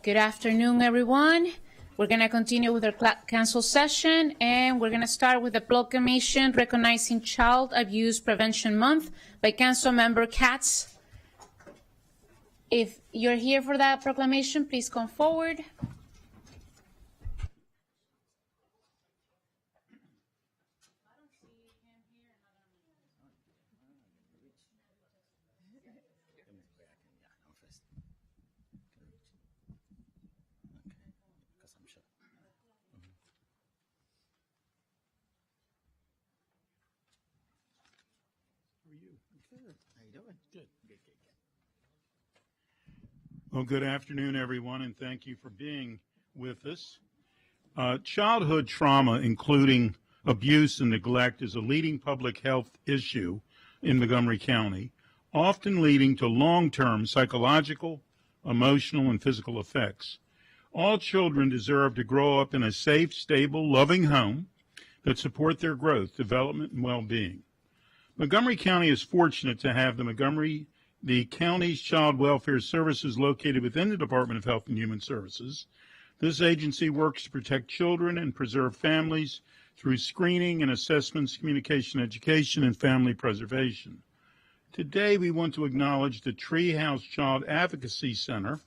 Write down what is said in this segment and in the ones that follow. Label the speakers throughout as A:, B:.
A: Good afternoon, everyone. We're going to continue with our council session, and we're going to start with the proclamation recognizing Child Abuse Prevention Month by Council Member Katz. If you're here for that proclamation, please come forward.
B: Well, good afternoon, everyone, and thank you for being with us. Childhood trauma, including abuse and neglect, is a leading public health issue in Montgomery County, often leading to long-term psychological, emotional, and physical effects. All children deserve to grow up in a safe, stable, loving home that support their growth, development, and well-being. Montgomery County is fortunate to have the county's child welfare services located within the Department of Health and Human Services. This agency works to protect children and preserve families through screening and assessments, communication, education, and family preservation. Today, we want to acknowledge the Treehouse Child Advocacy Center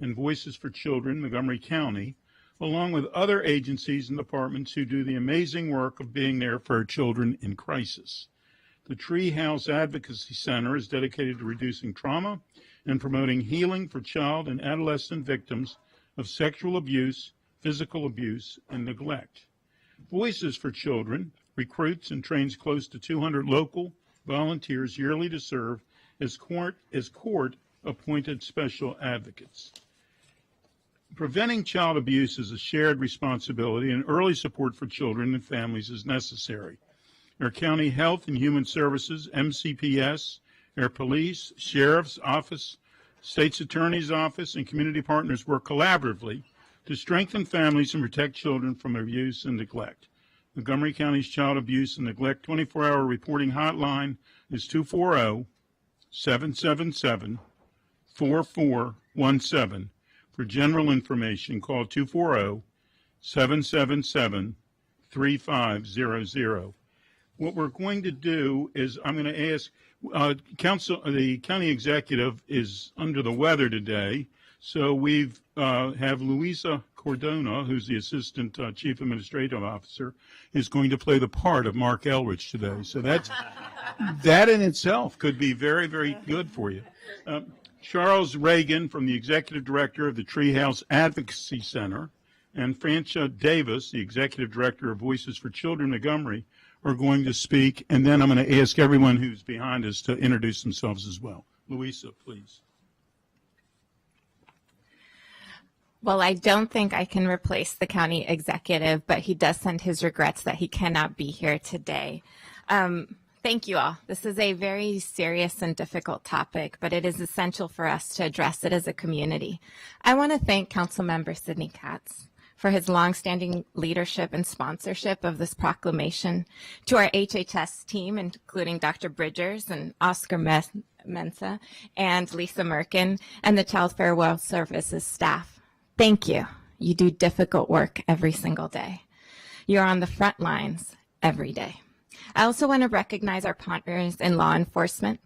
B: and Voices for Children, Montgomery County, along with other agencies and departments who do the amazing work of being there for our children in crisis. The Treehouse Advocacy Center is dedicated to reducing trauma and promoting healing for child and adolescent victims of sexual abuse, physical abuse, and neglect. Voices for Children recruits and trains close to 200 local volunteers yearly to serve as court-appointed special advocates. Preventing child abuse is a shared responsibility, and early support for children and families is necessary. Our County Health and Human Services, MCPS, our police, sheriff's office, state's attorney's office, and community partners work collaboratively to strengthen families and protect children from abuse and neglect. Montgomery County's Child Abuse and Neglect 24-hour reporting hotline is 240-777-4417. For general information, call 240-777-3500. What we're going to do is I'm going to ask the county executive is under the weather today, so we have Luisa Cordona, who's the assistant chief administrative officer, is going to play the part of Mark Elrich today. So that in itself could be very, very good for you. Charles Reagan, from the executive director of the Treehouse Advocacy Center, and Francia Davis, the executive director of Voices for Children Montgomery, are going to speak, and then I'm going to ask everyone who's behind us to introduce themselves as well. Luisa, please.
C: Well, I don't think I can replace the county executive, but he does send his regrets that he cannot be here today. Thank you all. This is a very serious and difficult topic, but it is essential for us to address it as a community. I want to thank Councilmember Sidney Katz for his longstanding leadership and sponsorship of this proclamation, to our HHS team, including Dr. Bridgers and Oscar Mensa and Lisa Merkin, and the Child Farewell Services staff. Thank you. You do difficult work every single day. You're on the front lines every day. I also want to recognize our partners in law enforcement,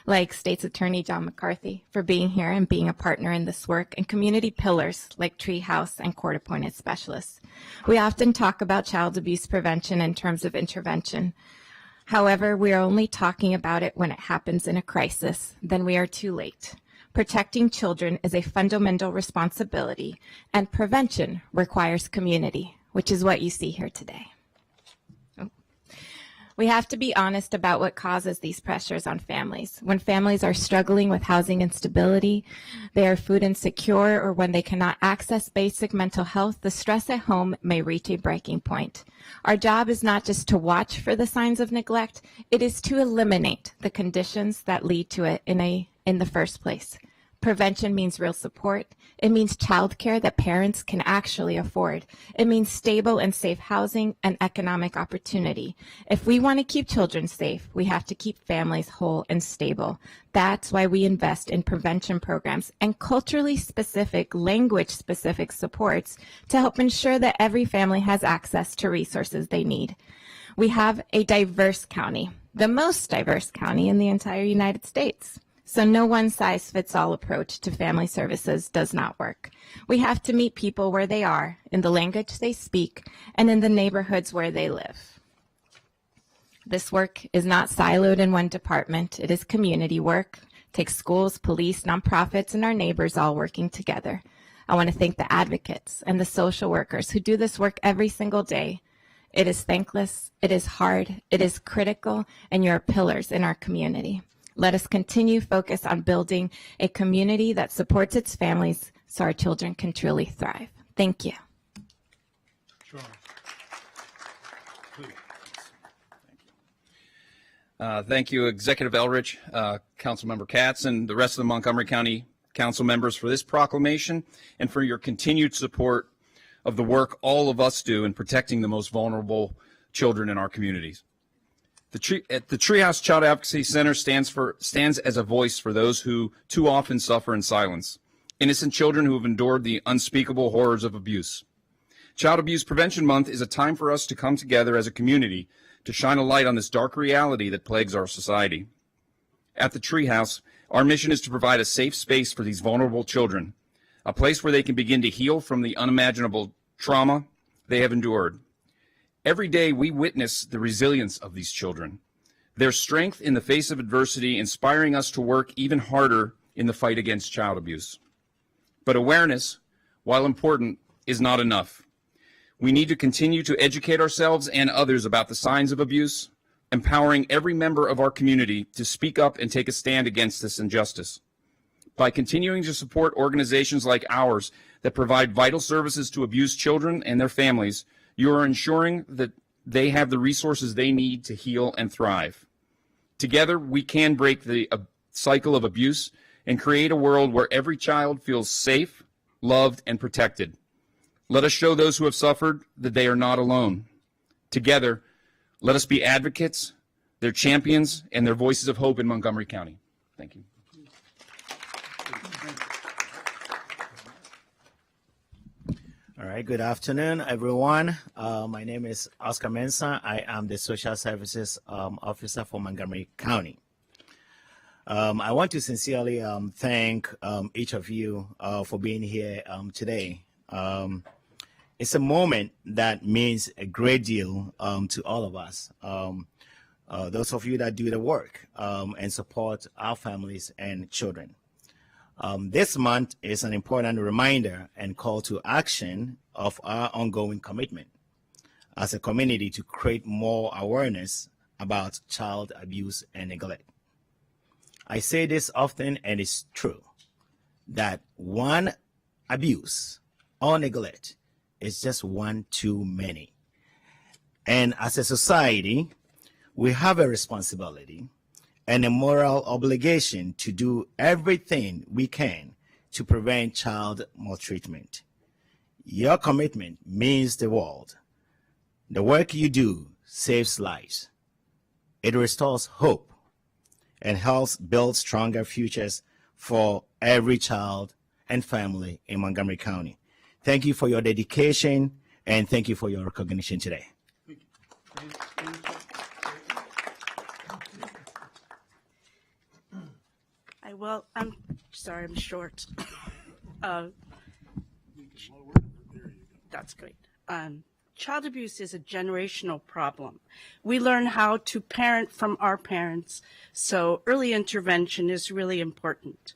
C: like State's Attorney John McCarthy, for being here and being a partner in this work, and community pillars like Treehouse and court-appointed specialists. We often talk about child abuse prevention in terms of intervention. However, we are only talking about it when it happens in a crisis. Then we are too late. Protecting children is a fundamental responsibility, and prevention requires community, which is what you see here today. We have to be honest about what causes these pressures on families. When families are struggling with housing instability, they are food insecure, or when they cannot access basic mental health, the stress at home may reach a breaking point. Our job is not just to watch for the signs of neglect, it is to eliminate the conditions that lead to it in the first place. Prevention means real support. It means childcare that parents can actually afford. It means stable and safe housing and economic opportunity. If we want to keep children safe, we have to keep families whole and stable. That's why we invest in prevention programs and culturally specific, language specific supports to help ensure that every family has access to resources they need. We have a diverse county, the most diverse county in the entire United States. So no one-size-fits-all approach to family services does not work. We have to meet people where they are, in the language they speak, and in the neighborhoods where they live. This work is not siloed in one department. It is community work. It takes schools, police, nonprofits, and our neighbors all working together. I want to thank the advocates and the social workers who do this work every single day. It is thankless, it is hard, it is critical, and you're pillars in our community. Let us continue focus on building a community that supports its families so our children can truly thrive. Thank you.
B: Charles. Please.
D: Thank you, Executive Elrich, Councilmember Katz, and the rest of the Montgomery County Council members for this proclamation and for your continued support of the work all of us do in protecting the most vulnerable children in our communities. The Treehouse Child Advocacy Center stands as a voice for those who too often suffer in silence, innocent children who have endured the unspeakable horrors of abuse. Child Abuse Prevention Month is a time for us to come together as a community to shine a light on this dark reality that plagues our society. At the Treehouse, our mission is to provide a safe space for these vulnerable children, a place where they can begin to heal from the unimaginable trauma they have endured. Every day we witness the resilience of these children, their strength in the face of adversity, inspiring us to work even harder in the fight against child abuse. But awareness, while important, is not enough. We need to continue to educate ourselves and others about the signs of abuse, empowering every member of our community to speak up and take a stand against this injustice. By continuing to support organizations like ours that provide vital services to abused children and their families, you are ensuring that they have the resources they need to heal and thrive. Together, we can break the cycle of abuse and create a world where every child feels safe, loved, and protected. Let us show those who have suffered that they are not alone. Together, let us be advocates, their champions, and their voices of hope in Montgomery County. Thank you.
E: All right, good afternoon, everyone. My name is Oscar Mensah. I am the Social Services Officer for Montgomery County. I want to sincerely thank each of you for being here today. It's a moment that means a great deal to all of us. Those of you that do the work and support our families and children. This month is an important reminder and call to action of our ongoing commitment as a community to create more awareness about child abuse and neglect. I say this often, and it's true, that one abuse or neglect is just one too many. And as a society, we have a responsibility and a moral obligation to do everything we can to prevent child maltreatment. Your commitment means the world. The work you do saves lives. It restores hope and helps build stronger futures for every child and family in Montgomery County. Thank you for your dedication and thank you for your recognition today.
F: Well, I'm sorry, I'm short. That's great. Child abuse is a generational problem. We learn how to parent from our parents, so early intervention is really important.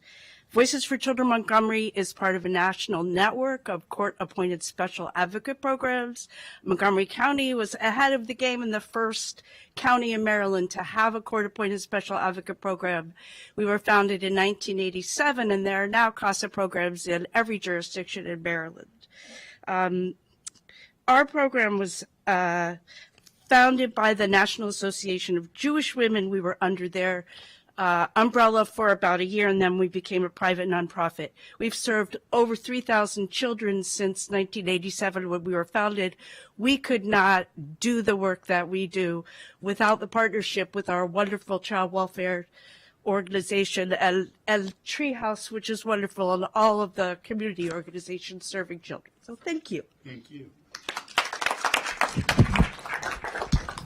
F: Voices for Children Montgomery is part of a national network of court-appointed special advocate programs. Montgomery County was ahead of the game and the first county in Maryland to have a court-appointed special advocate program. We were founded in 1987, and there are now CASA programs in every jurisdiction in Maryland. Our program was founded by the National Association of Jewish Women. We were under their umbrella for about a year, and then we became a private nonprofit. We've served over 3,000 children since 1987 when we were founded. We could not do the work that we do without the partnership with our wonderful child welfare organization, El Treehouse, which is wonderful, and all of the community organizations serving children. So thank you.
B: Thank you.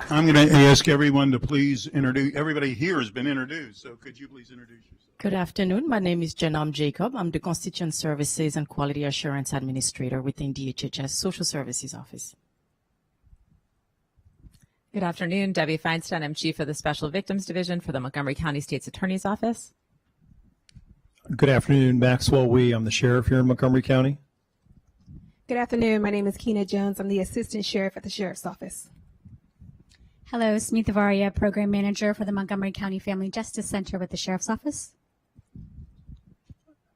B: I'm going to ask everyone to please introduce, everybody here has been introduced, so could you please introduce yourself?
G: Good afternoon. My name is Janam Jacob. I'm the Constituent Services and Quality Assurance Administrator within DHHS Social Services Office.
H: Good afternoon. Debbie Feinstein. I'm Chief of the Special Victims Division for the Montgomery County State's Attorney's Office.
I: Good afternoon, Maxwell Wee. I'm the sheriff here in Montgomery County.
J: Good afternoon. My name is Keena Jones. I'm the Assistant Sheriff at the Sheriff's Office.
K: Hello, Smita Varia, Program Manager for the Montgomery County Family Justice Center with the Sheriff's Office.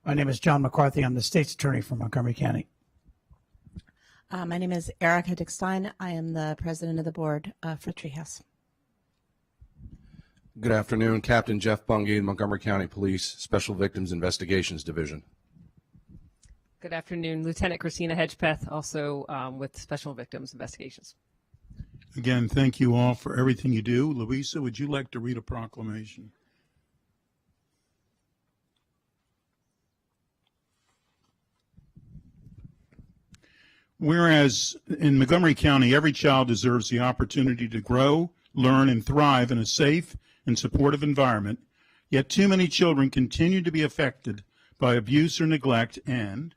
L: My name is John McCarthy. I'm the State's Attorney for Montgomery County.
M: My name is Erica Dickstein. I am the President of the Board for Treehouse.
N: Good afternoon, Captain Jeff Bungie, Montgomery County Police Special Victims Investigations Division.
O: Good afternoon, Lieutenant Christina Hedgepeth, also with Special Victims Investigations.
B: Again, thank you all for everything you do. Louisa, would you like to read a proclamation? Whereas in Montgomery County, every child deserves the opportunity to grow, learn, and thrive in a safe and supportive environment, yet too many children continue to be affected by abuse or neglect, and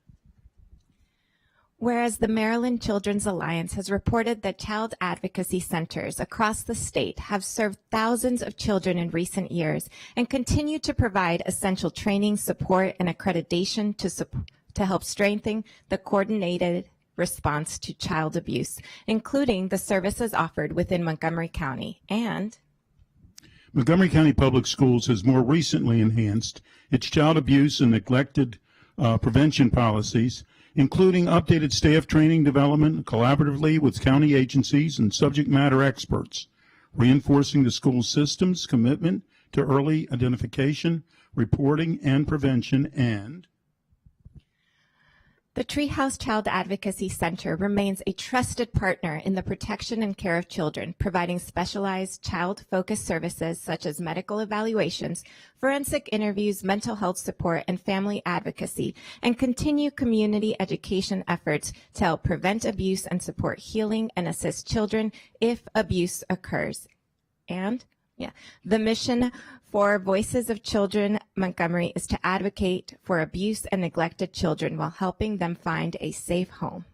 C: whereas the Maryland Children's Alliance has reported that child advocacy centers across the state have served thousands of children in recent years and continue to provide essential training, support, and accreditation to help strengthen the coordinated response to child abuse, including the services offered within Montgomery County. And
B: Montgomery County Public Schools has more recently enhanced its child abuse and neglected prevention policies, including updated staff training development collaboratively with county agencies and subject matter experts, reinforcing the school system's commitment to early identification, reporting, and prevention. And
C: the Treehouse Child Advocacy Center remains a trusted partner in the protection and care of children, providing specialized child-focused services such as medical evaluations, forensic interviews, mental health support, and family advocacy, and continue community education efforts to help prevent abuse and support healing and assist children if abuse occurs. And the mission for Voices of Children Montgomery is to advocate for abuse and neglected children while helping them find a safe home.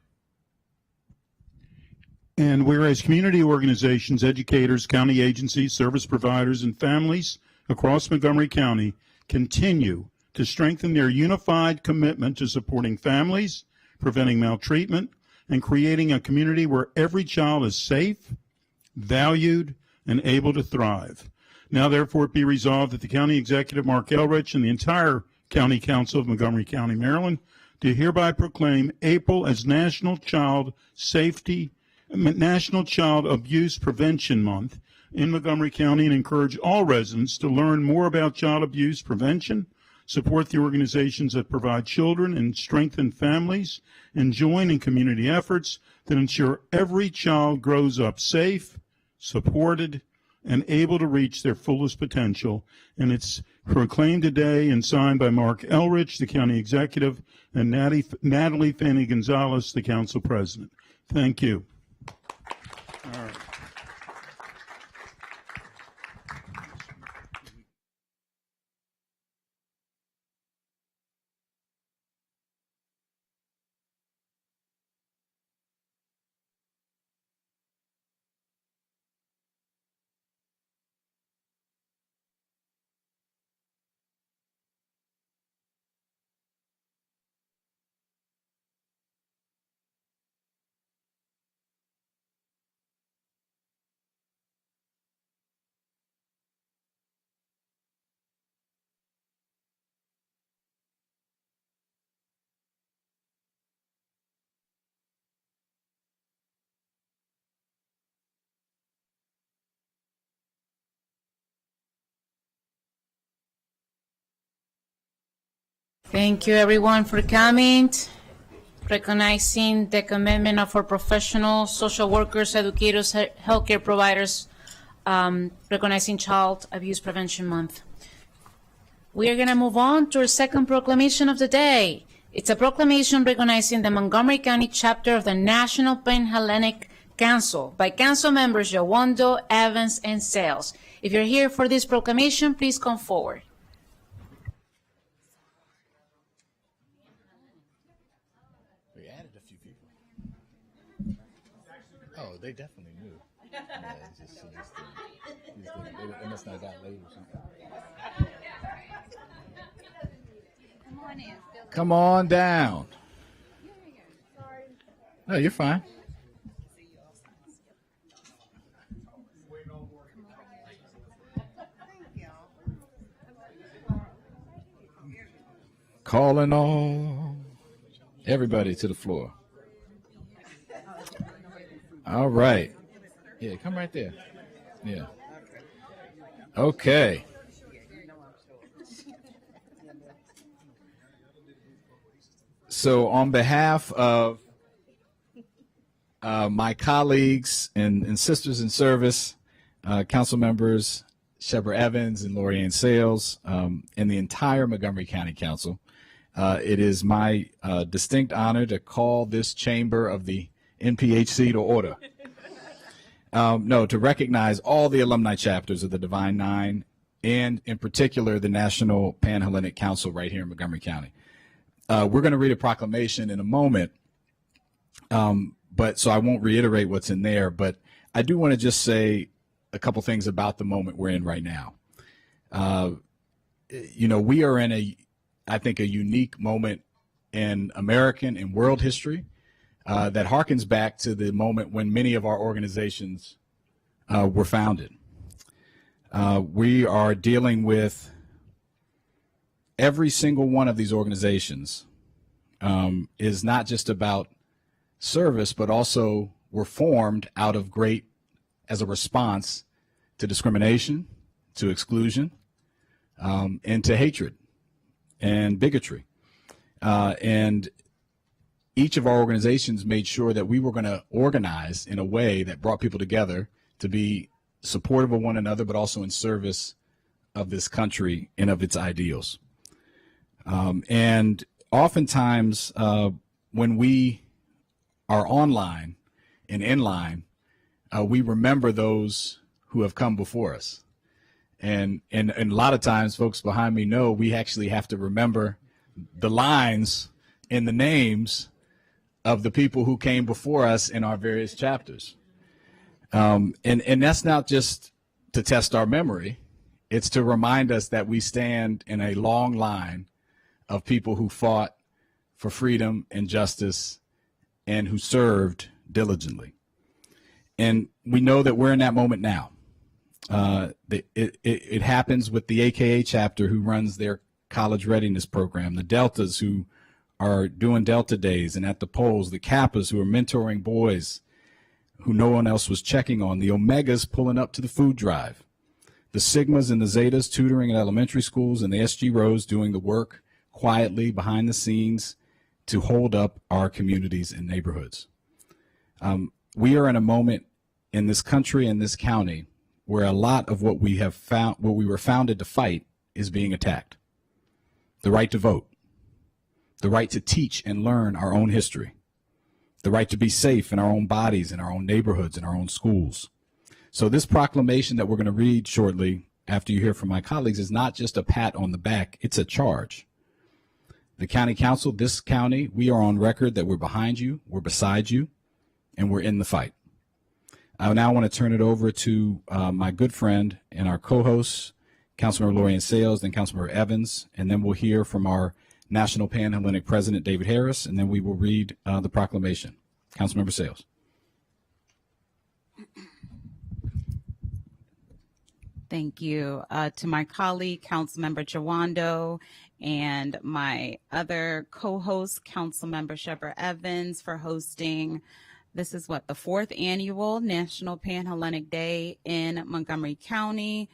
B: And whereas community organizations, educators, county agencies, service providers, and families across Montgomery County continue to strengthen their unified commitment to supporting families, preventing maltreatment, and creating a community where every child is safe, valued, and able to thrive. Now, therefore, it be resolved that the County Executive, Mark Elrich, and the entire County Council of Montgomery County, Maryland, do hereby proclaim April as National Child Abuse Prevention Month in Montgomery County, and encourage all residents to learn more about child abuse prevention, support the organizations that provide children and strengthen families, and join in community efforts that ensure every child grows up safe, supported, and able to reach their fullest potential. And it's proclaimed today and signed by Mark Elrich, the county executive, and Natalie Fanny Gonzalez, the council president. Thank you. All right.
A: Thank you, everyone, for coming. Recognizing the commitment of our professionals, social workers, educators, healthcare providers, recognizing Child Abuse Prevention Month. We are going to move on to our second proclamation of the day. It's a proclamation recognizing the Montgomery County chapter of the National Pan-Hellenic Council by council members Jawando, Evans, and Sales. If you're here for this proclamation, please come forward.
P: We added a few people. Oh, they definitely knew. Yeah, they must not got late or something. Come on down. No, you're fine. Calling all everybody to the floor. All right. Yeah, come right there. Yeah. Okay. So on behalf of my colleagues and sisters in service, council members Shebra Evans and Lorianne Sales, and the entire Montgomery County Council, it is my distinct honor to call this chamber of the NPHC to order. To recognize all the alumni chapters of the Divine Nine, and in particular the National Pan-Hellenic Council right here in Montgomery County. We're going to read a proclamation in a moment, so I won't reiterate what's in there, but I do want to just say a couple things about the moment we're in right now. We are in I think a unique moment in American and world history that harkens back to the moment when many of our organizations were founded. We are dealing with every single one of these organizations is not just about service, but also were formed out of as a response to discrimination, to exclusion, and to hatred and bigotry. And each of our organizations made sure that we were going to organize in a way that brought people together to be supportive of one another, but also in service of this country and of its ideals. And oftentimes, when we are online and in line, we remember those who have come before us. And a lot of times, folks behind me know we actually have to remember the lines and the names of the people who came before us in our various chapters. And that's not just to test our memory. It's to remind us that we stand in a long line of people who fought for freedom and justice and who served diligently. And we know that we're in that moment now. It happens with the AKA chapter who runs their college readiness program, the Deltas who are doing Delta Days and at the polls, the Kappas who are mentoring boys who no one else was checking on, the Omegas pulling up to the food drive, the Sigmas and the Zetas tutoring at elementary schools, and the SG Rows doing the work quietly behind the scenes to hold up our communities and neighborhoods. We are in a moment in this country and this county where a lot of what we were founded to fight is being attacked. The right to vote, the right to teach and learn our own history, the right to be safe in our own bodies, in our own neighborhoods, in our own schools. So this proclamation that we're going to read shortly after you hear from my colleagues is not just a pat on the back, it's a charge. The county council, this county, we are on record that we're behind you, we're beside you, and we're in the fight. I now want to turn it over to my good friend and our co-hosts, Councilmember Lorianne Sales and Councilmember Evans, and then we'll hear from our National Pan-Hellenic President, David Harris, and then we will read the proclamation. Councilmember Sales.
Q: Thank you to my colleague, Councilmember Jawando, and my other co-host, Councilmember Shebra Evans, for hosting. This is the 4th annual National Pan-Hellenic Day in Montgomery County.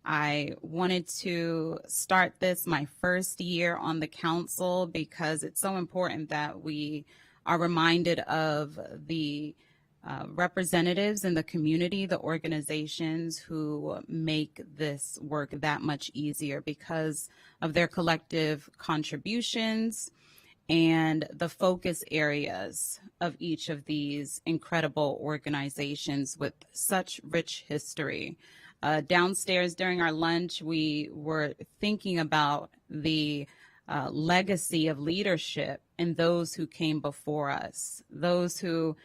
Q: I wanted to start this my first year on the council because it's so important that we are reminded of the representatives in the community, the organizations who make this work that much easier because of their collective contributions and the focus areas of each of these incredible organizations with such rich history. Downstairs during our lunch, we were thinking about the legacy of leadership and those who came before us, those who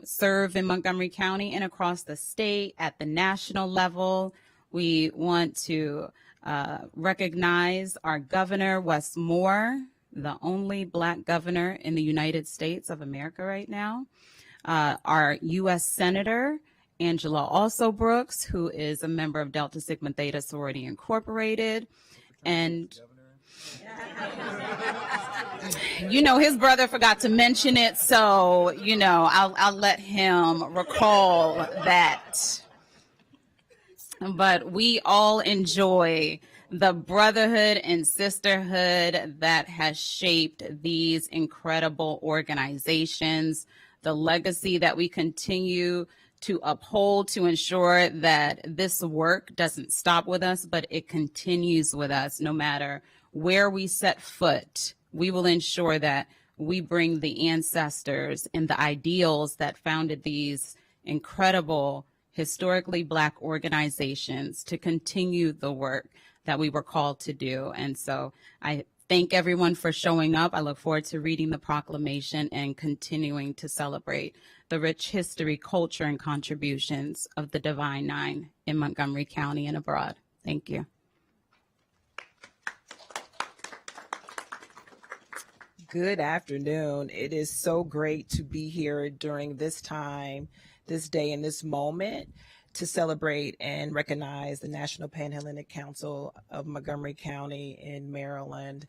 Q: serve in Montgomery County and across the state at the national level. We want to recognize our governor, Wes Moore, the only Black governor in the United States of America right now. Our U.S. Senator, Angela Also Brooks, who is a member of Delta Sigma Theta Sorority Incorporated. And you know, his brother forgot to mention it, so, you know, I'll let him recall that. But we all enjoy the brotherhood and sisterhood that has shaped these incredible organizations, the legacy that we continue to uphold to ensure that this work doesn't stop with us, but it continues with us no matter where we set foot. We will ensure that we bring the ancestors and the ideals that founded these incredible historically Black organizations to continue the work that we were called to do. And so I thank everyone for showing up. I look forward to reading the proclamation and continuing to celebrate the rich history, culture, and contributions of the Divine Nine in Montgomery County and abroad. Thank you.
R: Good afternoon. It is so great to be here during this time, this day, and this moment to celebrate and recognize the National Panhellenic Council of Montgomery County in Maryland.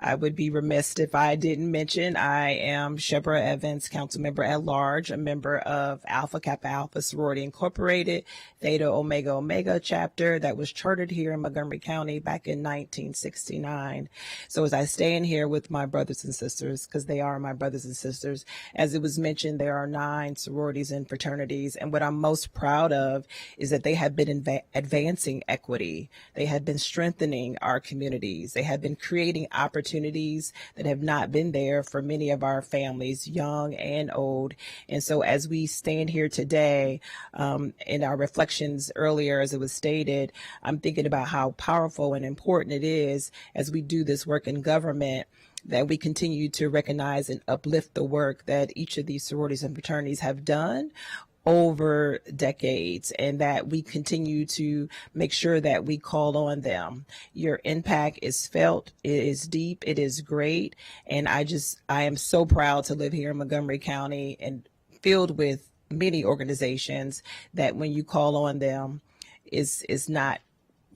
R: I would be remiss if I didn't mention I am Shebra Evans, council member at large, a member of Alpha Kappa Alpha Sorority Incorporated, Theta Omega Omega chapter that was chartered here in Montgomery County back in 1969. So as I stand here with my brothers and sisters, because they are my brothers and sisters, as it was mentioned, there are 9 sororities and fraternities. And what I'm most proud of is that they have been advancing equity. They have been strengthening our communities. They have been creating opportunities that have not been there for many of our families, young and old. And so as we stand here today, in our reflections earlier, as it was stated, I'm thinking about how powerful and important it is as we do this work in government that we continue to recognize and uplift the work that each of these sororities and fraternities have done over decades, and that we continue to make sure that we call on them. Your impact is felt, it is deep, it is great, and I am so proud to live here in Montgomery County and filled with many organizations that when you call on them is not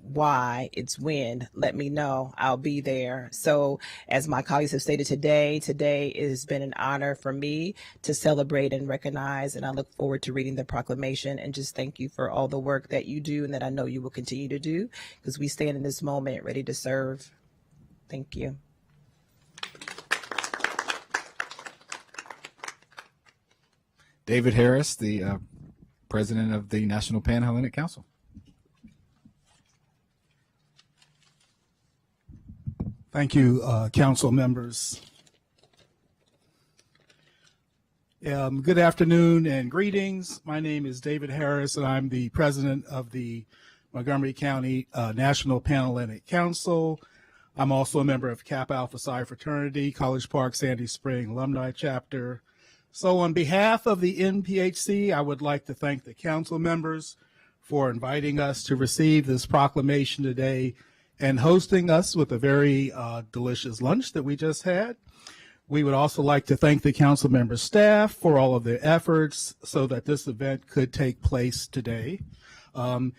R: why, it's when. Let me know, I'll be there. So as my colleagues have stated today it has been an honor for me to celebrate and recognize, and I look forward to reading the proclamation and just thank you for all the work that you do and that I know you will continue to do, because we stand in this moment ready to serve. Thank you.
P: David Harris, the president of the National Panhellenic Council.
L: Thank you, council members. Good afternoon and greetings. My name is David Harris, and I'm the president of the Montgomery County National Panhellenic Council. I'm also a member of Kappa Alpha Psi Fraternity, College Park, Sandy Spring Alumni Chapter. So on behalf of the NPHC, I would like to thank the council members for inviting us to receive this proclamation today and hosting us with a very delicious lunch that we just had. We would also like to thank the council member staff for all of their efforts so that this event could take place today. The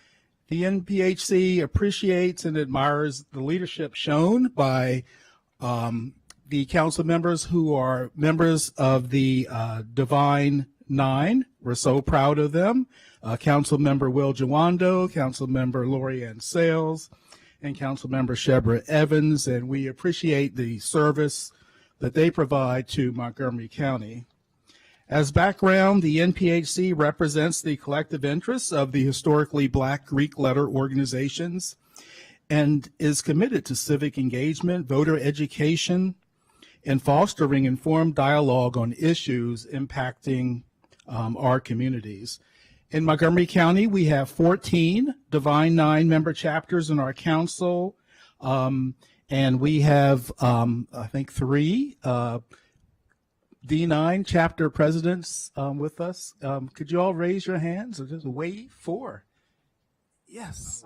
L: NPHC appreciates and admires the leadership shown by the council members who are members of the Divine 9. We're so proud of them. Councilmember Will Jawando, Councilmember Lori Ann Sales, and Councilmember Shebra Evans, and we appreciate the service that they provide to Montgomery County. As background, the NPHC represents the collective interests of the historically Black Greek letter organizations and is committed to civic engagement, voter education, and fostering informed dialogue on issues impacting our communities. In Montgomery County, we have 14 Divine Nine member chapters in our council, and we have, I think, 3 D9 chapter presidents with us. Could you all raise your hands or just wave? 4. Yes.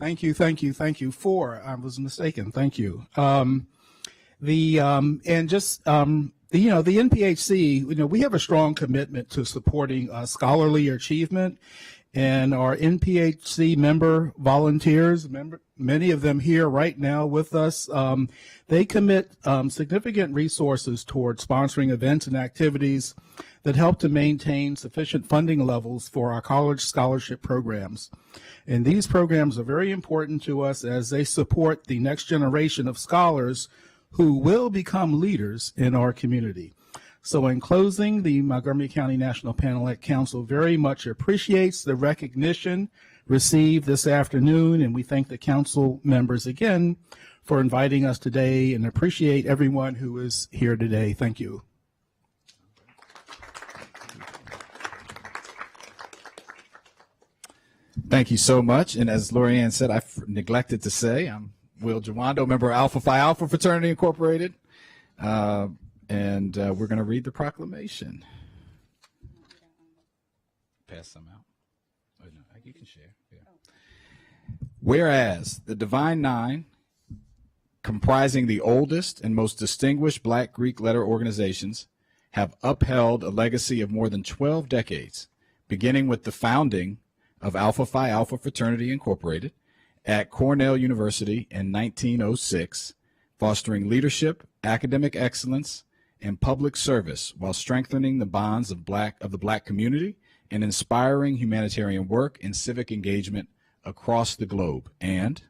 L: Thank you. 4. I was mistaken. Thank you. The NPHC, we have a strong commitment to supporting scholarly achievement, and our NPHC member volunteers, many of them here right now with us, they commit significant resources toward sponsoring events and activities that help to maintain sufficient funding levels for our college scholarship programs. And these programs are very important to us as they support the next generation of scholars who will become leaders in our community. So in closing, the Montgomery County National Panhellenic Council very much appreciates the recognition received this afternoon, and we thank the council members again for inviting us today and appreciate everyone who is here today. Thank you.
P: Thank you so much. And as Lorianne said, I neglected to say, I'm Will Jawando, member of Alpha Phi Alpha Fraternity Incorporated. And we're going to read the proclamation. Pass some out. Oh, no, you can share. Yeah. Whereas the Divine Nine, comprising the oldest and most distinguished Black Greek letter organizations, have upheld a legacy of more than 12 decades, beginning with the founding of Alpha Phi Alpha Fraternity Incorporated at Cornell University in 1906, fostering leadership, academic excellence, and public service while strengthening the bonds of the Black community and inspiring humanitarian work and civic engagement across the globe. And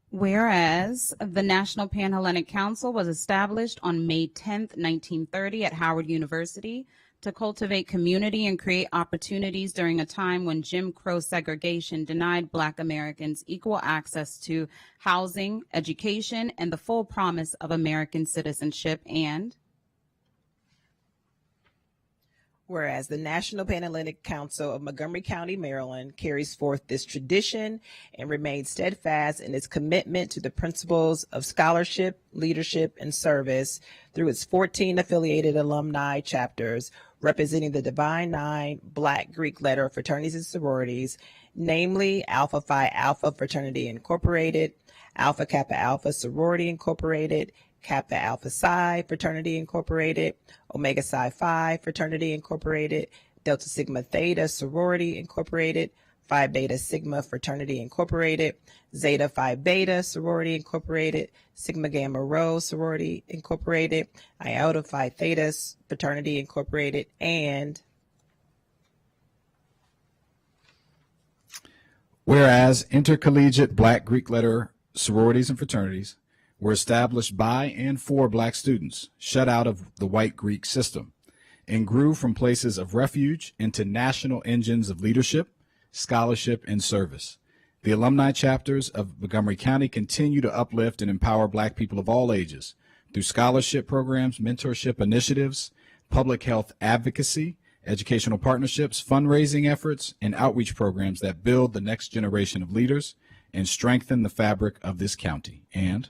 Q: whereas the National Panhellenic Council was established on May 10th, 1930 at Howard University to cultivate community and create opportunities during a time when Jim Crow segregation denied Black Americans equal access to housing, education, and the full promise of American citizenship. And
R: whereas the National Panhellenic Council of Montgomery County, Maryland, carries forth this tradition and remains steadfast in its commitment to the principles of scholarship, leadership, and service through its 14 affiliated alumni chapters representing the Divine Nine Black Greek letter fraternities and sororities, namely Alpha Phi Alpha Fraternity Incorporated, Alpha Kappa Alpha Sorority Incorporated, Kappa Alpha Psi Fraternity Incorporated, Omega Psi Phi Fraternity Incorporated, Delta Sigma Theta Sorority Incorporated, Phi Beta Sigma Fraternity Incorporated, Zeta Phi Beta Sorority Incorporated, Sigma Gamma Rho Sorority Incorporated, Iota Phi Theta Fraternity Incorporated, and
P: whereas intercollegiate Black Greek letter sororities and fraternities were established by and for Black students shut out of the white Greek system and grew from places of refuge into national engines of leadership, scholarship, and service. The alumni chapters of Montgomery County continue to uplift and empower Black people of all ages through scholarship programs, mentorship initiatives, public health advocacy, educational partnerships, fundraising efforts, and outreach programs that build the next generation of leaders and strengthen the fabric of this county. And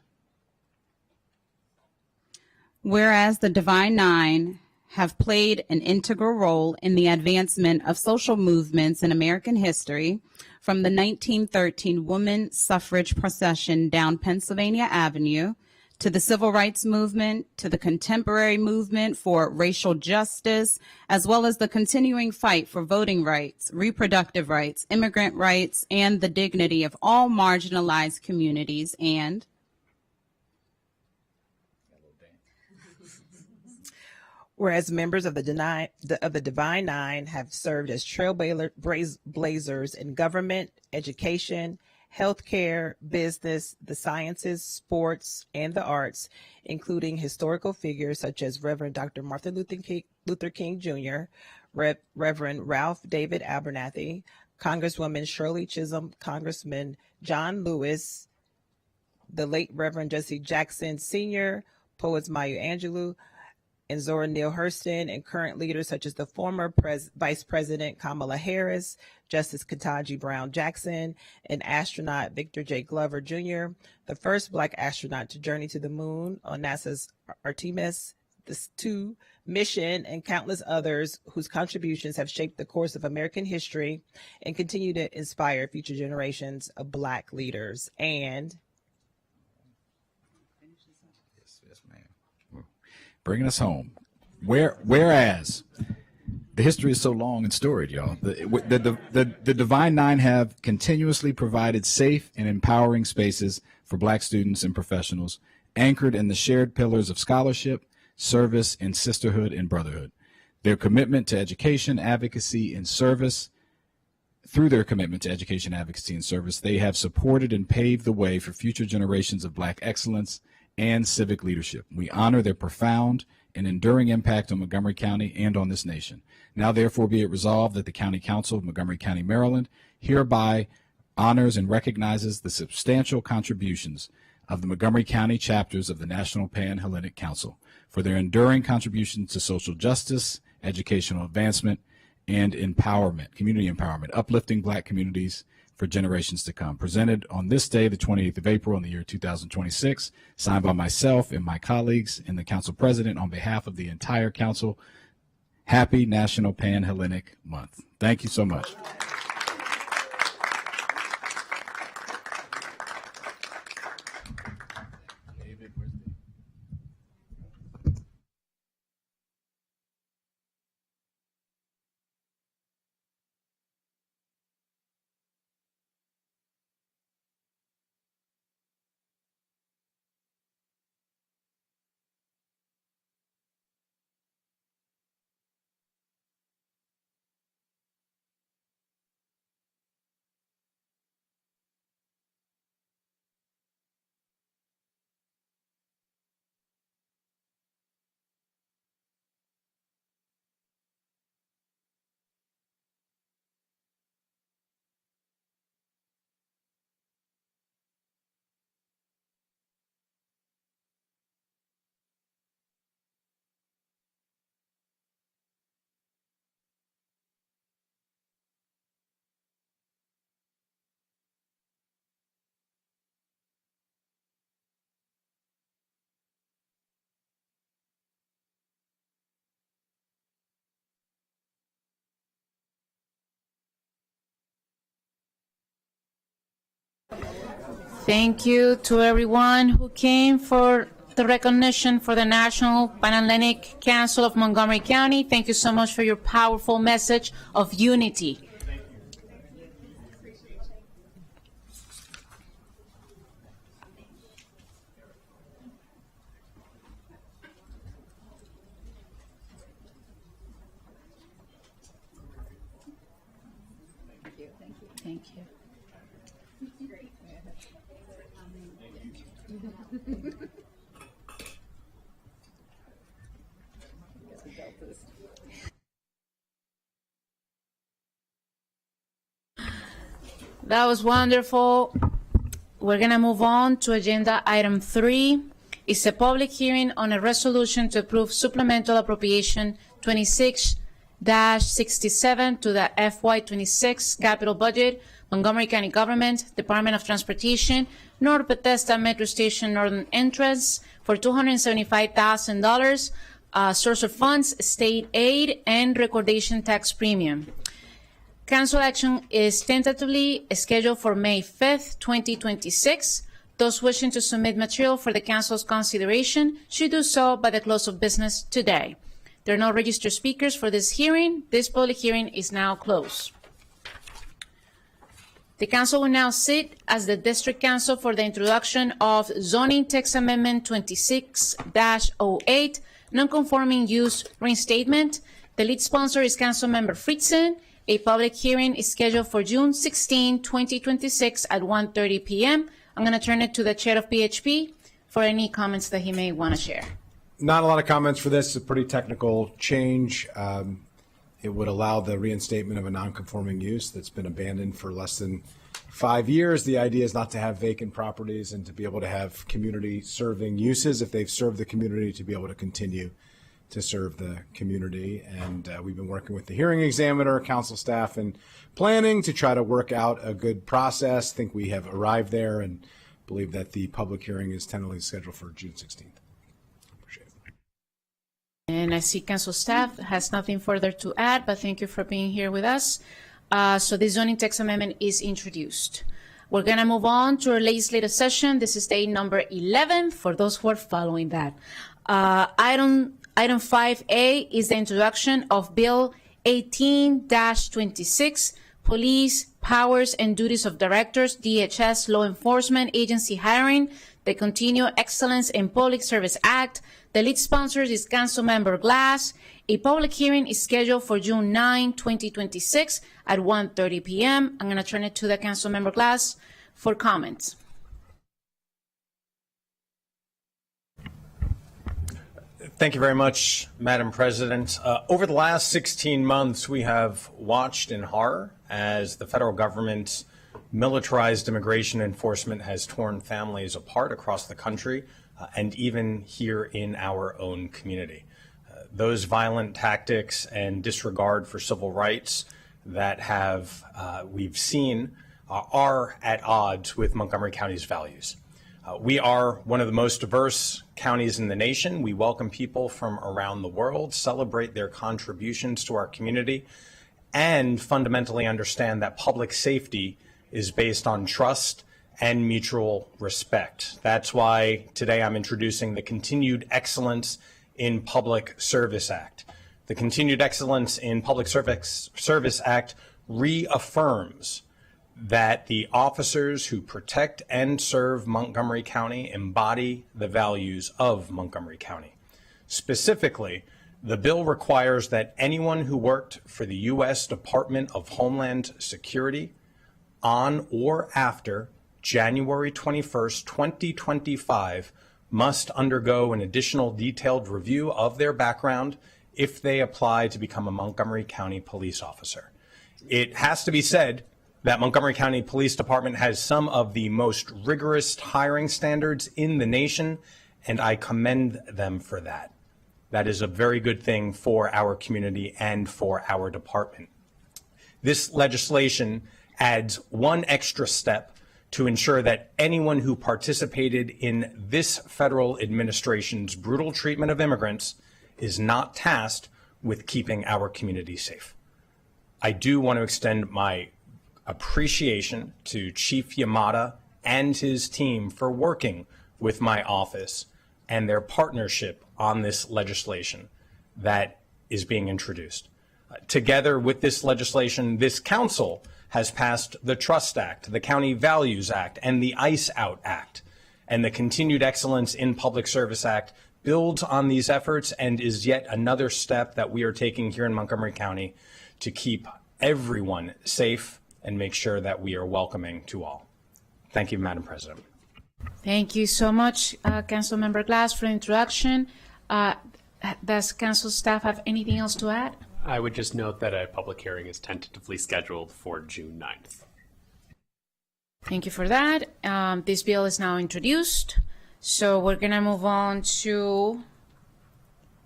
Q: whereas the Divine Nine have played an integral role in the advancement of social movements in American history, from the 1913 woman suffrage procession down Pennsylvania Avenue, to the civil rights movement, to the contemporary movement for racial justice, as well as the continuing fight for voting rights, reproductive rights, immigrant rights, and the dignity of all marginalized communities. And
R: Whereas members of the Divine Nine have served as trailblazers in government, education, healthcare, business, the sciences, sports, and the arts, including historical figures such as Reverend Dr. Martin Luther King Jr., Reverend Ralph David Abernathy, Congresswoman Shirley Chisholm, Congressman John Lewis, the late Reverend Jesse Jackson Sr., poets Maya Angelou, and Zora Neale Hurston, and current leaders such as the former Vice President Kamala Harris, Justice Ketanji Brown Jackson, and astronaut Victor J. Glover Jr., the first Black astronaut to journey to the moon on NASA's Artemis II mission, and countless others whose contributions have shaped the course of American history and continue to inspire future generations of Black leaders. And
P: bringing us home. Whereas the history is so long and storied, y'all. The Divine Nine have continuously provided safe and empowering spaces for Black students and professionals, anchored in the shared pillars of scholarship, service, and sisterhood and brotherhood. Their commitment to education, advocacy, and service, through their commitment to education, advocacy, and service, they have supported and paved the way for future generations of Black excellence and civic leadership. We honor their profound and enduring impact on Montgomery County and on this nation. Now, therefore, be it resolved that the County Council of Montgomery County, Maryland, hereby honors and recognizes the substantial contributions of the Montgomery County chapters of the National Pan-Hellenic Council for their enduring contributions to social justice, educational advancement, and empowerment, community empowerment, uplifting Black communities for generations to come. Presented on this day, the 28th of April in the year 2026, signed by myself and my colleagues and the council president on behalf of the entire council. Happy National Pan-Hellenic Month. Thank you so much.
A: Thank you to everyone who came for the recognition for the National Pan-Hellenic Council of Montgomery County. Thank you so much for your powerful message of unity. Thank you. That was wonderful. We're going to move on to agenda item 3. It's a public hearing on a resolution to approve supplemental appropriation 26-67 to the FY26 capital budget, Montgomery County Government, Department of Transportation, North Bethesda Metro Station Northern Entrance for $275,000, source of funds, state aid, and recordation tax premium. Council action is tentatively scheduled for May 5th, 2026. Those wishing to submit material for the Council's consideration should do so by the close of business today. There are no registered speakers for this hearing. This public hearing is now closed. The Council will now sit as the District Council for the introduction of Zoning Text Amendment 26-08 non-conforming use reinstatement. The lead sponsor is Councilmember Fritzen. A public hearing is scheduled for June 16, 2026 at 1:30 p.m. I'm going to turn it to the chair of PHP for any comments that he may want to share.
S: Not a lot of comments for this. It's a pretty technical change. It would allow the reinstatement of a non-conforming use that's been abandoned for less than 5 years. The idea is not to have vacant properties and to be able to have community serving uses if they've served the community, to be able to continue to serve the community. And we've been working with the hearing examiner, council staff, and planning to try to work out a good process. I think we have arrived there and believe that the public hearing is tentatively scheduled for June 16th.
A: And I see council staff has nothing further to add, but thank you for being here with us. So the zoning text amendment is introduced. We're going to move on to our legislative session. This is day number 11 for those who are following that. Item 5A is the introduction of Bill 18-26, Police Powers and Duties of Directors, DHS Law Enforcement Agency Hiring, the Continued Excellence in Public Service Act. The lead sponsor is Councilmember Glass. A public hearing is scheduled for June 9, 2026 at 1:30 p.m. I'm going to turn it to the Councilmember Glass for comments.
T: Thank you very much, Madam President. Over the last 16 months, we have watched in horror as the federal government's militarized immigration enforcement has torn families apart across the country and even here in our own community. Those violent tactics and disregard for civil rights that we've seen are at odds with Montgomery County's values. We are one of the most diverse counties in the nation. We welcome people from around the world, celebrate their contributions to our community, and fundamentally understand that public safety is based on trust and mutual respect. That's why today I'm introducing the Continued Excellence in Public Service Act. The Continued Excellence in Public Service Act reaffirms that the officers who protect and serve Montgomery County embody the values of Montgomery County. Specifically, the bill requires that anyone who worked for the U.S. Department of Homeland Security on or after January 21st, 2025 must undergo an additional detailed review of their background if they apply to become a Montgomery County police officer. It has to be said that Montgomery County Police Department has some of the most rigorous hiring standards in the nation, and I commend them for that. That is a very good thing for our community and for our department. This legislation adds one extra step to ensure that anyone who participated in this federal administration's brutal treatment of immigrants is not tasked with keeping our community safe. I do want to extend my appreciation to Chief Yamada and his team for working with my office and their partnership on this legislation that is being introduced. Together with this legislation, this council has passed the Trust Act, the County Values Act, and the ICE Out Act. And the Continued Excellence in Public Service Act builds on these efforts and is yet another step that we are taking here in Montgomery County to keep everyone safe and make sure that we are welcoming to all. Thank you, Madam President.
A: Thank you so much, Councilmember Glass, for the introduction. Does council staff have anything else to add?
U: I would just note that a public hearing is tentatively scheduled for June 9th.
A: Thank you for that. This bill is now introduced. So we're going to move on to,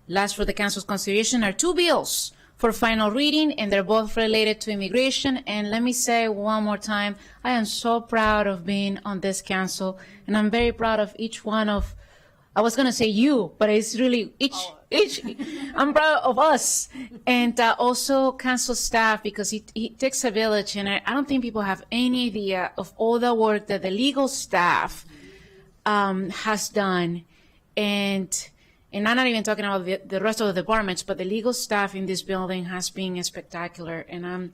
A: last for the council's consideration, are two bills for final reading, and they're both related to immigration. And let me say one more time, I am so proud of being on this council, and I'm very proud of each one of, I was going to say you, but it's really each, I'm proud of us. And also council staff, because it takes a village, and I don't think people have any idea of all the work that the legal staff has done. And I'm not even talking about the rest of the departments, but the legal staff in this building has been spectacular. And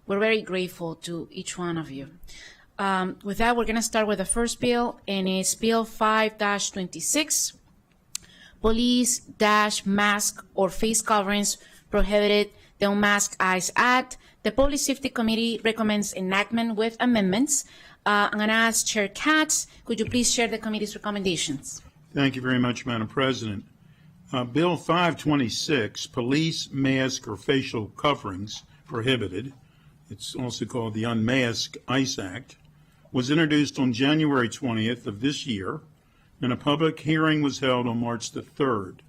A: we're very grateful to each one of you. With that, we're going to start with the first bill, and it's Bill 5-26, Police-mask or face coverings prohibited, the Unmasked Eyes Act. The Public Safety Committee recommends enactment with amendments. I'm going to ask Chair Katz, could you please share the committee's recommendations?
B: Thank you very much, Madam President. Bill 526, Police Mask or Facial Coverings Prohibited, it's also called the Unmasked Eyes Act, was introduced on January 20th of this year, and a public hearing was held on March the 3rd.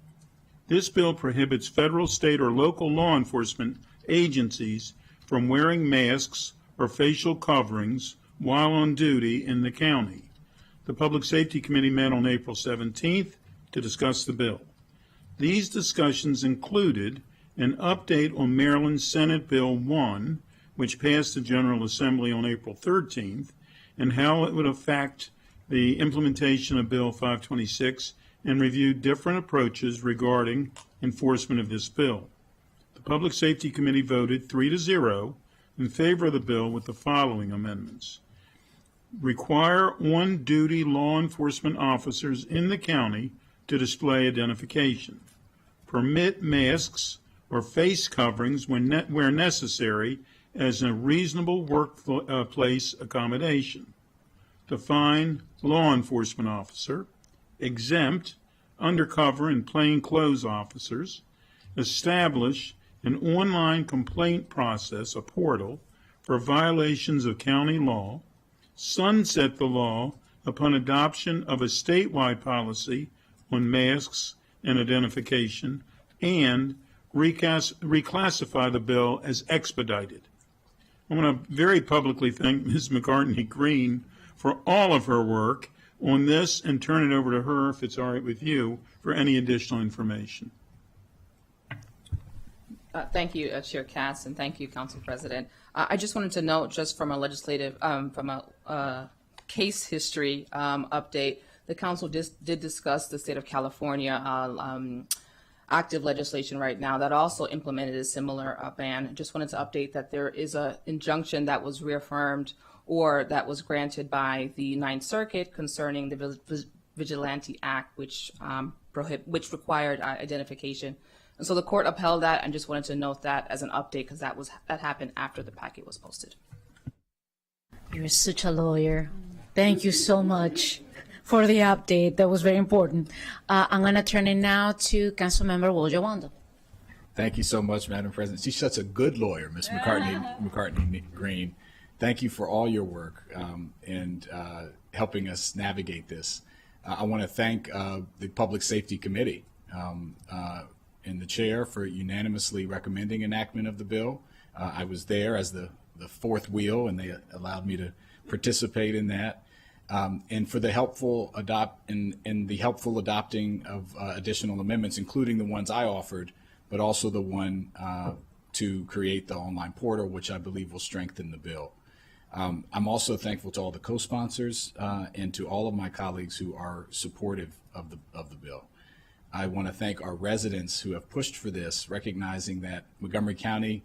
B: This bill prohibits federal, state, or local law enforcement agencies from wearing masks or facial coverings while on duty in the county. The Public Safety Committee met on April 17th to discuss the bill. These discussions included an update on Maryland Senate Bill 1, which passed the General Assembly on April 13th, and how it would affect the implementation of Bill 526, and reviewed different approaches regarding enforcement of this bill. The Public Safety Committee voted 3-0 in favor of the bill with the following amendments. Require on-duty law enforcement officers in the county to display identification. Permit masks or face coverings where necessary as a reasonable workplace accommodation. Define law enforcement officer. Exempt undercover and plainclothes officers. Establish an online complaint process, a portal, for violations of county law. Sunset the law upon adoption of a statewide policy on masks and identification, and reclassify the bill as expedited. I want to very publicly thank Ms. McCartney Green for all of her work on this, and turn it over to her, if it's all right with you, for any additional information.
D: Thank you, Chair Katz, and thank you, Council President. I just wanted to note, just from a legislative, from a case history update, the Council did discuss the state of California active legislation right now that also implemented a similar ban. Just wanted to update that there is an injunction that was reaffirmed or that was granted by the Ninth Circuit concerning the Vigilante Act, which required identification. And so the court upheld that, and just wanted to note that as an update because that happened after the packet was posted.
A: You're such a lawyer. Thank you so much for the update. That was very important. I'm going to turn it now to Councilmember Will Jawando.
P: Thank you so much, Madam President. She's such a good lawyer, Ms. McCartney Green. Thank you for all your work and helping us navigate this. I want to thank the Public Safety Committee and the chair for unanimously recommending enactment of the bill. I was there as the fourth wheel, and they allowed me to participate in that. And for the helpful adopting of additional amendments, including the ones I offered, but also the one to create the online portal, which I believe will strengthen the bill. I'm also thankful to all the co-sponsors and to all of my colleagues who are supportive of the bill. I want to thank our residents who have pushed for this, recognizing that Montgomery County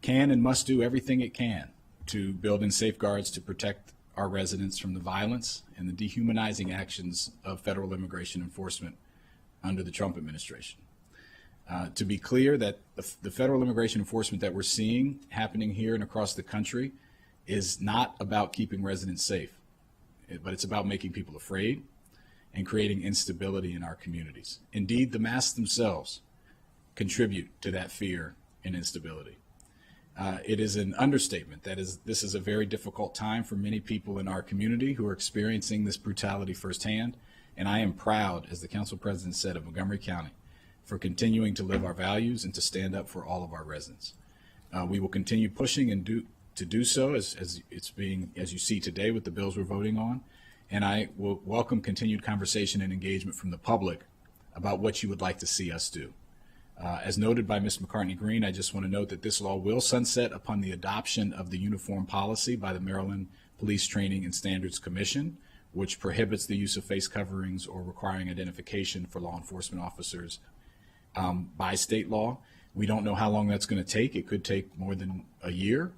P: can and must do everything it can to build in safeguards to protect our residents from the violence and the dehumanizing actions of federal immigration enforcement under the Trump administration. To be clear, that the federal immigration enforcement that we're seeing happening here and across the country is not about keeping residents safe, but it's about making people afraid and creating instability in our communities. Indeed, the masks themselves contribute to that fear and instability. It is an understatement that this is a very difficult time for many people in our community who are experiencing this brutality firsthand, and I am proud, as the Council President said, of Montgomery County for continuing to live our values and to stand up for all of our residents. We will continue pushing and to do so as you see today with the bills we're voting on. And I will welcome continued conversation and engagement from the public about what you would like to see us do. As noted by Ms. McCartney Green, I just want to note that this law will sunset upon the adoption of the uniform policy by the Maryland Police Training and Standards Commission, which prohibits the use of face coverings or requiring identification for law enforcement officers by state law. We don't know how long that's going to take. It could take more than a year.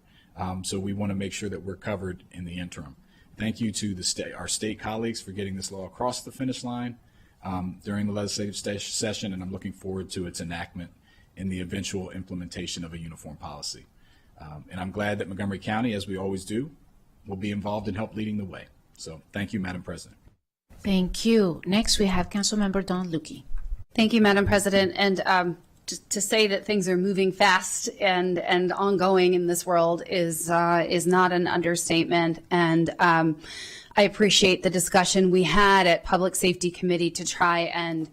P: So we want to make sure that we're covered in the interim. Thank you to our state colleagues for getting this law across the finish line. during the legislative session, and I'm looking forward to its enactment in the eventual implementation of a uniform policy. And I'm glad that Montgomery County, as we always do, will be involved in help leading the way. So thank you, Madam President.
A: Thank you. Next, we have Councilmember Dawn Lukey.
E: Thank you, Madam President. And to say that things are moving fast and ongoing in this world is not an understatement. And I appreciate the discussion we had at Public Safety Committee to try and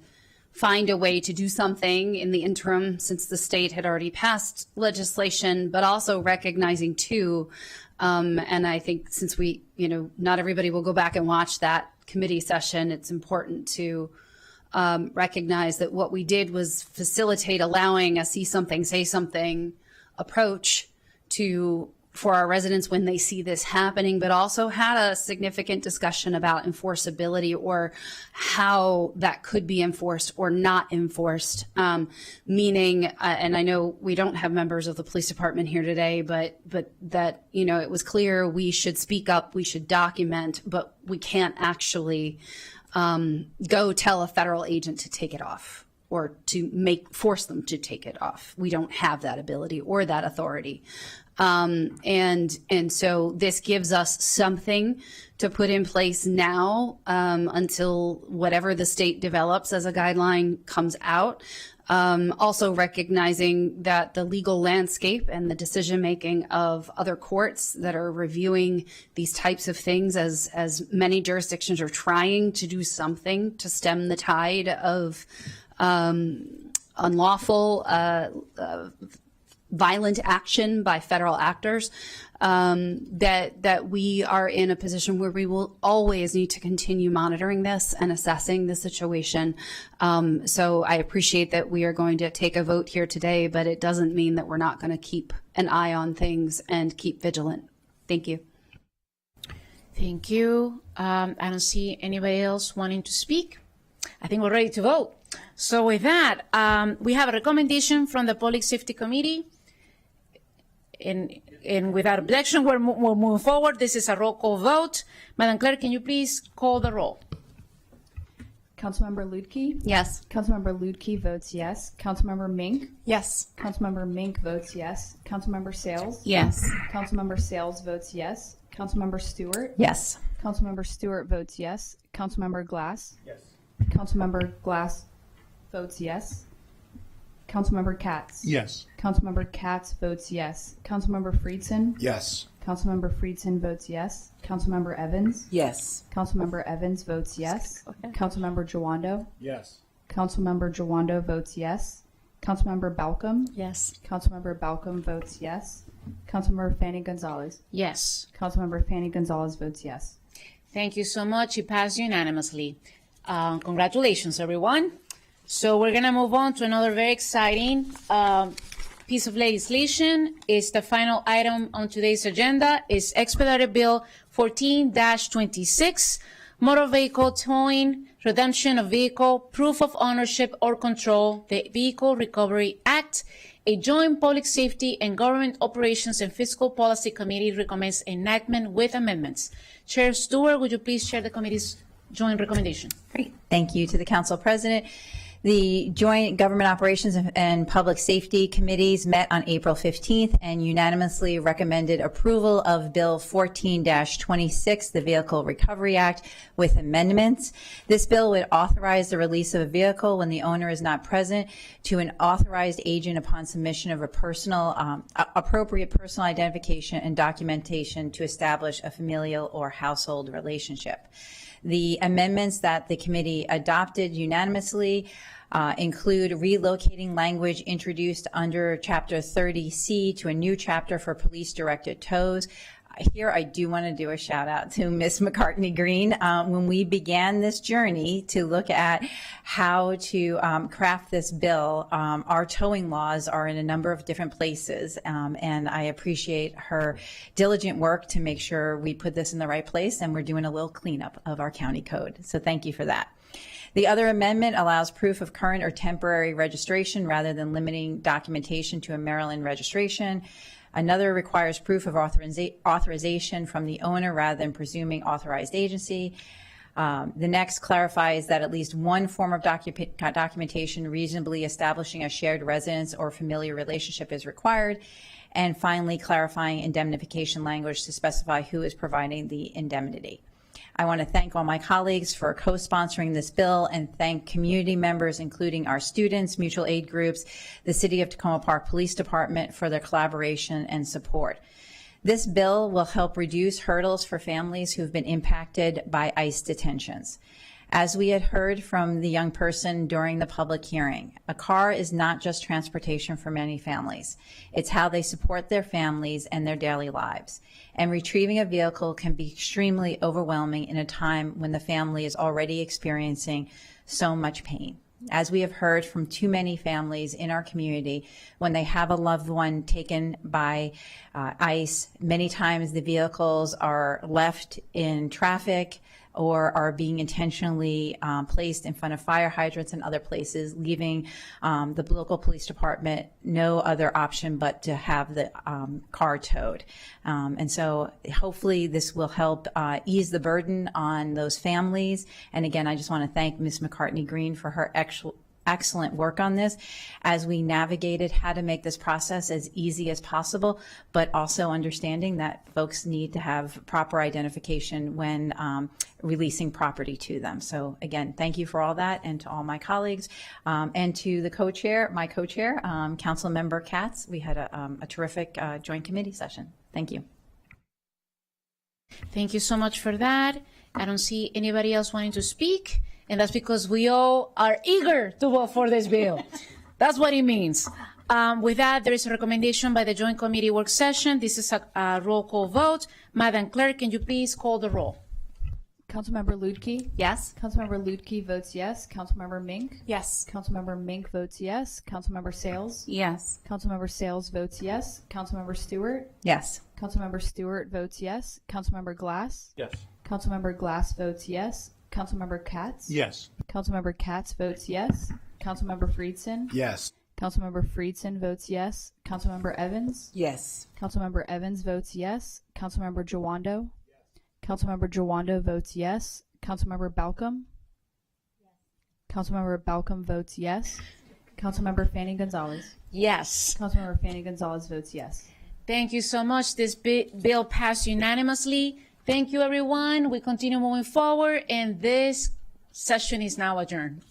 E: find a way to do something in the interim, since the state had already passed legislation, but also recognizing too, and I think since we, not everybody will go back and watch that committee session, it's important to recognize that what we did was facilitate allowing a see something, say something approach for our residents when they see this happening, but also had a significant discussion about enforceability or how that could be enforced or not enforced. Meaning, and I know we don't have members of the police department here today, but that, it was clear we should speak up, we should document, but we can't actually go tell a federal agent to take it off or to force them to take it off. We don't have that ability or that authority. And so this gives us something to put in place now until whatever the state develops as a guideline comes out. Also recognizing that the legal landscape and the decision making of other courts that are reviewing these types of things, as many jurisdictions are trying to do something to stem the tide of unlawful violent action by federal actors, that we are in a position where we will always need to continue monitoring this and assessing the situation. So I appreciate that we are going to take a vote here today, but it doesn't mean that we're not going to keep an eye on things and keep vigilant. Thank you.
A: Thank you. I don't see anybody else wanting to speak. I think we're ready to vote. So with that, we have a recommendation from the Public Safety Committee. And without objection, we'll move forward. This is a roll call vote. Madam Clerk, can you please call the roll?
V: Councilmember Lutke?
E: Yes.
V: Councilmember Lutke votes yes. Councilmember Mink?
E: Yes.
V: Councilmember Mink votes yes. Councilmember Sales?
E: Yes.
V: Councilmember Sales votes yes. Councilmember Stewart?
E: Yes.
V: Councilmember Stewart votes yes. Councilmember Glass?
U: Yes.
V: Councilmember Glass votes yes. Councilmember Katz?
B: Yes.
V: Councilmember Katz votes yes. Councilmember Friedson?
S: Yes.
V: Councilmember Friedson votes yes. Councilmember Evans?
R: Yes.
V: Councilmember Evans votes yes. Councilmember Jawando?
S: Yes.
V: Councilmember Jawando votes yes. Councilmember Balcom?
E: Yes.
V: Councilmember Balcom votes yes. Councilmember Fanny Gonzalez?
A: Yes.
V: Councilmember Fanny Gonzalez votes yes.
A: Thank you so much. It passed unanimously. Congratulations, everyone. So we're going to move on to another very exciting piece of legislation. It's the final item on today's agenda. It's Expedited Bill 14-26, Motor Vehicle Towing, Redemption of Vehicle, Proof of Ownership or Control, the Vehicle Recovery Act. A joint Public Safety and Government Operations and Fiscal Policy Committee recommends enactment with amendments. Chair Stewart, would you please share the committee's joint recommendation?
W: Great. Thank you to the Council President. The Joint Government Operations and Public Safety Committees met on April 15th and unanimously recommended approval of Bill 14-26, the Vehicle Recovery Act, with amendments. This bill would authorize the release of a vehicle when the owner is not present to an authorized agent upon submission of a appropriate personal identification and documentation to establish a familial or household relationship. The amendments that the committee adopted unanimously include relocating language introduced under Chapter 30C to a new chapter for police-directed tows. Here, I do want to do a shout out to Ms. McCartney Green. When we began this journey to look at how to craft this bill, our towing laws are in a number of different places, and I appreciate her diligent work to make sure we put this in the right place, and we're doing a little cleanup of our county code. So thank you for that. The other amendment allows proof of current or temporary registration rather than limiting documentation to a Maryland registration. Another requires proof of authorization from the owner rather than presuming authorized agency. The next clarifies that at least one form of documentation reasonably establishing a shared residence or familiar relationship is required. And finally, clarifying indemnification language to specify who is providing the indemnity. I want to thank all my colleagues for co-sponsoring this bill and thank community members, including our students, mutual aid groups, the City of Tacoma Park Police Department for their collaboration and support. This bill will help reduce hurdles for families who've been impacted by ICE detentions. As we had heard from the young person during the public hearing, a car is not just transportation for many families. It's how they support their families and their daily lives. And retrieving a vehicle can be extremely overwhelming in a time when the family is already experiencing so much pain. As we have heard from too many families in our community, when they have a loved one taken by ICE, many times the vehicles are left in traffic or are being intentionally placed in front of fire hydrants and other places, leaving the local police department no other option but to have the car towed. And so hopefully this will help ease the burden on those families. And again, I just want to thank Ms. McCartney Green for her excellent work on this as we navigated how to make this process as easy as possible, but also understanding that folks need to have proper identification when releasing property to them. So again, thank you for all that, and to all my colleagues, and to the co-chair, my co-chair, Council Member Katz. We had a terrific joint committee session. Thank you.
A: Thank you so much for that. I don't see anybody else wanting to speak. And that's because we all are eager to vote for this bill. That's what it means. With that, there is a recommendation by the Joint Committee work session. This is a roll call vote. Madam Clerk, can you please call the roll?
V: Councilmember Lutke?
E: Yes.
V: Councilmember Lutke votes yes. Councilmember Mink?
E: Yes.
V: Councilmember Mink votes yes. Councilmember Sales?
E: Yes.
V: Councilmember Sales votes yes. Councilmember Stewart?
W: Yes.
V: Councilmember Stewart votes yes. Councilmember Glass?
T: Yes.
V: Councilmember Glass votes yes. Councilmember Katz?
B: Yes.
V: Councilmember Katz votes yes. Councilmember Friedson?
S: Yes.
V: Councilmember Friedson votes yes. Councilmember Evans?
R: Yes.
V: Councilmember Evans votes yes. Councilmember Jawando? Councilmember Jawando votes yes. Councilmember Balcom? Councilmember Balcom votes yes. Councilmember Fanny Gonzalez?
A: Yes.
V: Councilmember Fanny Gonzalez votes yes.
A: Thank you so much. This bill passed unanimously. Thank you, everyone. We continue moving forward, and this session is now adjourned.